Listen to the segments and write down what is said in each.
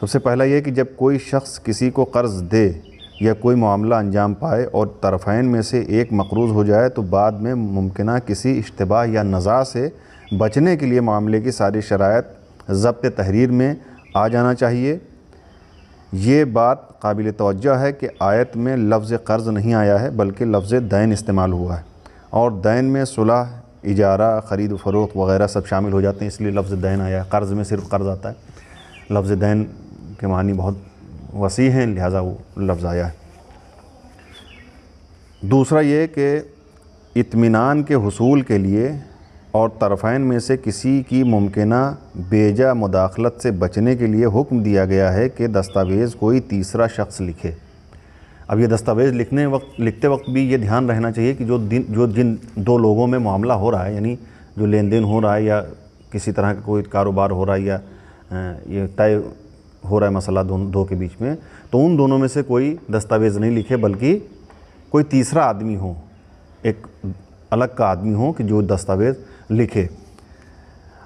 سب سے پہلا یہ کہ جب کوئی شخص کسی کو قرض دے یا کوئی معاملہ انجام پائے اور طرفین میں سے ایک مقروض ہو جائے تو بعد میں ممکنہ کسی اشتباہ یا نزاع سے بچنے کے لیے معاملے کی ساری شرائط ضبط تحریر میں آ جانا چاہیے۔ یہ بات قابل توجہ ہے کہ آیت میں لفظ قرض نہیں آیا ہے بلکہ لفظ دین استعمال ہوا ہے، اور دین میں صلح، اجارہ، خرید و فروخت وغیرہ سب شامل ہو جاتے ہیں، اس لیے لفظ دین آیا ہے۔ قرض میں صرف قرض آتا ہے، لفظ دین کے معنی بہت وسیع ہیں، لہٰذا وہ لفظ آیا ہے۔ دوسرا یہ کہ اطمینان کے حصول کے لیے اور طرفین میں سے کسی کی ممکنہ بیجا مداخلت سے بچنے کے لیے حکم دیا گیا ہے کہ دستاویز کوئی تیسرا شخص لکھے۔ اب یہ دستاویز لکھتے وقت بھی یہ دھیان رہنا چاہیے کہ جن دو لوگوں میں معاملہ ہو رہا ہے، یعنی جو لین دین ہو رہا ہے یا کسی طرح کا کوئی کاروبار ہو رہا ہے یا یہ طے ہو رہا ہے مسئلہ دو کے بیچ میں، تو ان دونوں میں سے کوئی دستاویز نہیں لکھے بلکہ کوئی تیسرا آدمی ہو، ایک الگ کا آدمی ہو کہ جو دستاویز لکھے۔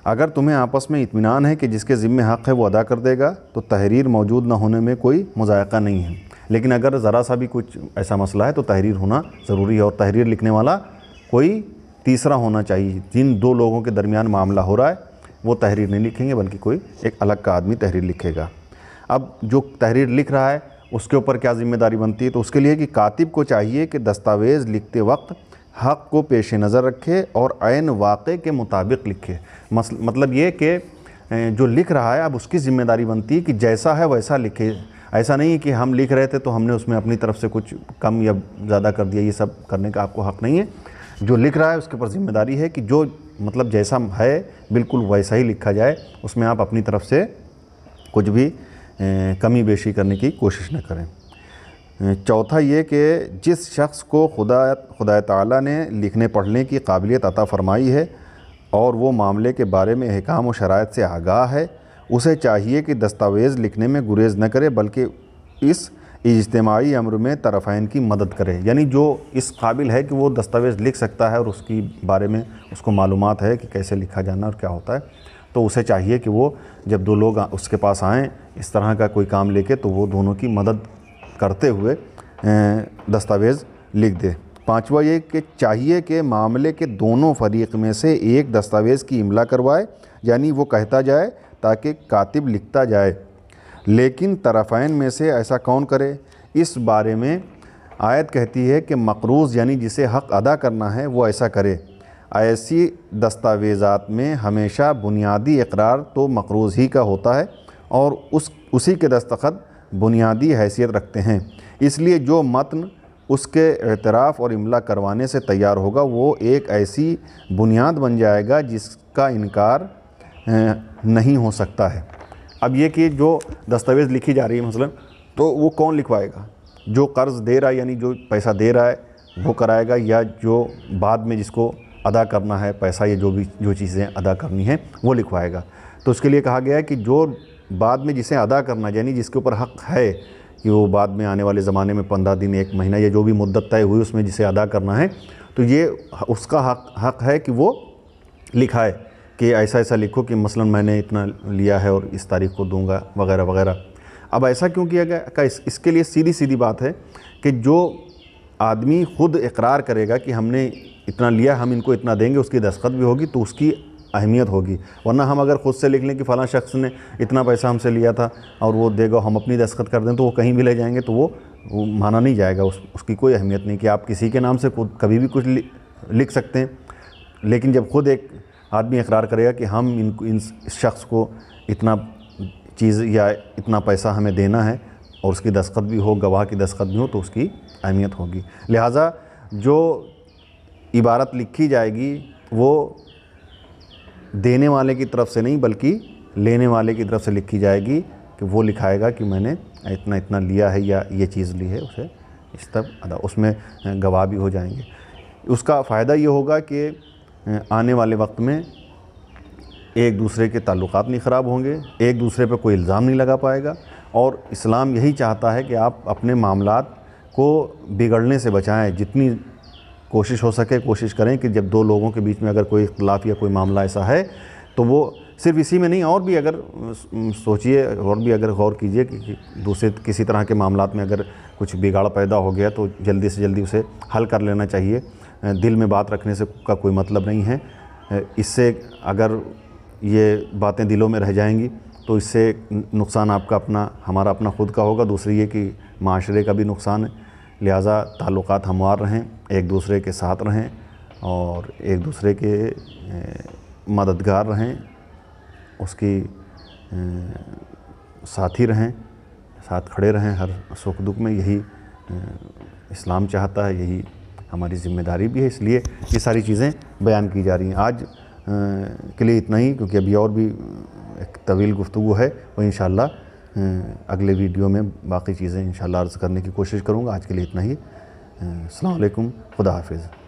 اگر تمہیں آپس میں اطمینان ہے کہ جس کے ذمہ حق ہے وہ ادا کر دے گا تو تحریر موجود نہ ہونے میں کوئی مضائقہ نہیں ہے، لیکن اگر ذرا سا بھی کچھ ایسا مسئلہ ہے تو تحریر ہونا ضروری ہے، اور تحریر لکھنے والا کوئی تیسرا ہونا چاہیے۔ جن دو لوگوں کے درمیان معاملہ ہو رہا ہے وہ تحریر نہیں لکھیں گے بلکہ کوئی ایک الگ کا آدمی تحریر لکھے گا۔ اب جو تحریر لکھ رہا ہے اس کے اوپر کیا ذمہ داری بنتی ہے؟ تو اس کے لیے کہ کاتب کو چاہیے کہ دستاویز لکھتے وقت حق کو پیش نظر رکھے اور عین واقع کے مطابق لکھے۔ مطلب یہ کہ جو لکھ رہا ہے اب اس کی ذمہ داری بنتی ہے کہ جیسا ہے ویسا لکھے۔ ایسا نہیں ہے کہ ہم لکھ رہے تھے تو ہم نے اس میں اپنی طرف سے کچھ کم یا زیادہ کر دیا، یہ سب کرنے کا آپ کو حق نہیں ہے۔ جو لکھ رہا ہے اس کے اوپر ذمہ داری ہے کہ جو مطلب جیسا ہے بالکل ویسا ہی لکھا جائے، اس میں آپ اپنی طرف سے کچھ بھی کمی بیشی کرنے کی کوشش نہ کریں۔ چوتھا یہ کہ جس شخص کو خدا تعالیٰ نے لکھنے پڑھنے کی قابلیت عطا فرمائی ہے اور وہ معاملے کے بارے میں احکام و شرائط سے آگاہ ہے، اسے چاہیے کہ دستاویز لکھنے میں گریز نہ کرے بلکہ اس اجتماعی امر میں طرفین کی مدد کرے۔ یعنی جو اس قابل ہے کہ وہ دستاویز لکھ سکتا ہے اور اس کی بارے میں اس کو معلومات ہے کہ کیسے لکھا جانا اور کیا ہوتا ہے، تو اسے چاہیے کہ وہ جب دو لوگ اس کے پاس آئیں اس طرح کا کوئی کام لے کے تو وہ دونوں کی مدد کرتے ہوئے دستاویز لکھ دے۔ پانچواں یہ کہ چاہیے کہ معاملے کے دونوں فریق میں سے ایک دستاویز کی املا کروائے، یعنی وہ کہتا جائے تاکہ کاتب لکھتا جائے، لیکن طرفین میں سے ایسا کون کرے؟ اس بارے میں آیت کہتی ہے کہ مقروض یعنی جسے حق ادا کرنا ہے وہ ایسا کرے۔ ایسی دستاویزات میں ہمیشہ بنیادی اقرار تو مقروض ہی کا ہوتا ہے اور اسی کے دستخط بنیادی حیثیت رکھتے ہیں، اس لیے جو متن اس کے اعتراف اور املا کروانے سے تیار ہوگا وہ ایک ایسی بنیاد بن جائے گا جس کا انکار نہیں ہو سکتا ہے۔ اب یہ کہ جو دستاویز لکھی جا رہی ہے مثلا تو وہ کون لکھوائے گا؟ جو قرض دے رہا ہے یعنی جو پیسہ دے رہا ہے وہ کرائے گا، یا جو بعد میں جس کو ادا کرنا ہے پیسہ یا جو چیزیں ادا کرنی ہیں وہ لکھوائے گا؟ تو اس کے لیے کہا گیا ہے کہ جو بعد میں جسے ادا کرنا یعنی جس کے اوپر حق ہے کہ وہ بعد میں آنے والے زمانے میں 15 دن 1 مہینہ یا جو بھی مدت طے ہوئی اس میں جسے ادا کرنا ہے، تو یہ اس کا حق ہے کہ وہ لکھائے کہ ایسا ایسا لکھو کہ مثلا میں نے اتنا لیا ہے اور اس تاریخ کو دوں گا وغیرہ وغیرہ۔ اب ایسا کیوں کیا گیا؟ اس کے لیے سیدھی بات ہے کہ جو آدمی خود اقرار کرے گا کہ ہم نے اتنا لیا، ہم ان کو اتنا دیں گے، اس کی دستخط بھی ہوگی تو اس کی اہمیت ہوگی، ورنہ ہم اگر خود سے لکھ لیں کہ فلاں شخص نے اتنا پیسہ ہم سے لیا تھا اور وہ دے گا، ہم اپنی دستخط کر دیں تو وہ کہیں بھی لے جائیں گے تو وہ مانا نہیں جائے گا، اس کی کوئی اہمیت نہیں کہ آپ کسی کے نام سے کبھی بھی کچھ لکھ سکتے ہیں۔ لیکن جب خود ایک آدمی اقرار کرے گا کہ ہم اس شخص کو اتنا چیز یا اتنا پیسہ ہمیں دینا ہے اور اس کی دستخط بھی ہو، گواہ کی دستخط بھی ہو، تو اس کی اہمیت ہوگی۔ لہٰذا جو عبارت لکھی جائے گی وہ دینے والے کی طرف سے نہیں بلکہ لینے والے کی طرف سے لکھی جائے گی، کہ وہ لکھائے گا کہ میں نے اتنا لیا ہے یا یہ چیز لی ہے، اسے اس طرح ادا، اس میں گواہ بھی ہو جائیں گے۔ اس کا فائدہ یہ ہوگا کہ آنے والے وقت میں ایک دوسرے کے تعلقات نہیں خراب ہوں گے، ایک دوسرے پہ کوئی الزام نہیں لگا پائے گا، اور اسلام یہی چاہتا ہے کہ آپ اپنے معاملات کو بگڑنے سے بچائیں، جتنی کوشش ہو سکے کوشش کریں کہ جب دو لوگوں کے بیچ میں اگر کوئی اختلاف یا کوئی معاملہ ایسا ہے تو وہ صرف اسی میں نہیں، اور بھی اگر سوچیے اور بھی اگر غور کیجئے کہ دوسرے کسی طرح کے معاملات میں اگر کچھ بگاڑ پیدا ہو گیا تو جلدی سے جلدی اسے حل کر لینا چاہیے۔ دل میں بات رکھنے سے کا کوئی مطلب نہیں ہے۔ اس سے اگر یہ باتیں دلوں میں رہ جائیں گی تو اس سے نقصان آپ کا اپنا، ہمارا اپنا خود کا ہوگا، دوسری یہ کہ معاشرے کا بھی نقصان ہے۔ لہٰذا تعلقات ہموار رہیں، ایک دوسرے کے ساتھ رہیں اور ایک دوسرے کے مددگار رہیں، اس کی ساتھی رہیں، ساتھ کھڑے رہیں ہر سکھ دکھ میں۔ یہی اسلام چاہتا ہے، یہی ہماری ذمہ داری بھی ہے، اس لیے یہ ساری چیزیں بیان کی جا رہی ہیں۔ آج کے لیے اتنا ہی، کیونکہ ابھی اور بھی ایک طویل گفتگو ہے، وہ انشاءاللہ اگلے ویڈیو میں باقی چیزیں انشاءاللہ عرض کرنے کی کوشش کروں گا۔ آج کے لیے اتنا ہی۔ السلام علیکم، خدا حافظ۔